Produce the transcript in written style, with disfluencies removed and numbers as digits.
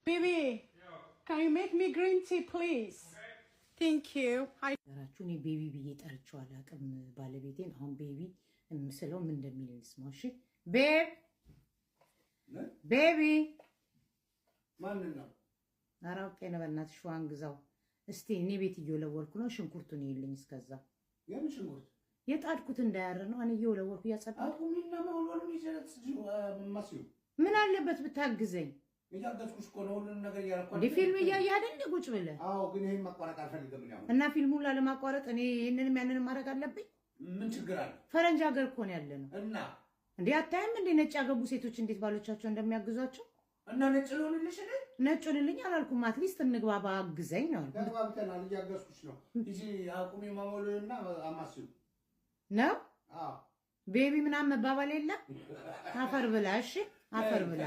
Baby, can you make me green tea, please? Okay. Thank you. Hi. ራቹኒ ቤቢ ብዬ ጠርቼዋለሁ አቅም ባለቤቴን አሁን ቤቢ እንስለው ምን እንደሚል እንስማው እሺ ቤቢ ማን ነው አራውቄ ነው በእናትሽ ዋን ግዛው እስቲ እኔ ቤት እየወለወልኩ ነው ሽንኩርቱን ይልኝ እስከዛ የምን ሽንኩርት የጣድኩት እንዳያረ ነው እኔ እየወለወልኩ ያጸዳሁ አቁሚና መወልወሉን ይዘት ማሲው ምን አለበት ብታግዘኝ ይያገዝኩሽ እኮ ነው ሁሉንም ነገር ያረኳል ፊልም እያየህ አይደል ቁጭ ብለህ አዎ ግን ይሄን ማቋረጥ አልፈልግም ነው እና ፊልሙን ላለማቋረጥ እኔ ይሄንንም ያንንም ማድረግ አለብኝ ምን ችግር አለ ፈረንጅ ሀገር እኮ ነው ያለነው እና እንዴ አታይም እንዴ ነጭ ያገቡ ሴቶች እንዴት ባሎቻቸው እንደሚያግዟቸው እና ነጭ ልሆንልሽ አይደል ነጭ ልልኝ አላልኩም አትሊስት እንግባባ አግዘኝ ነው ተግባብተናል እያገዝኩሽ ነው እጂ አቁሚ ማሞሉና አማሲው ነው አዎ ቤቢ ምናምን መባባል የለም አፈር ብላ እሺ አፈር ብላ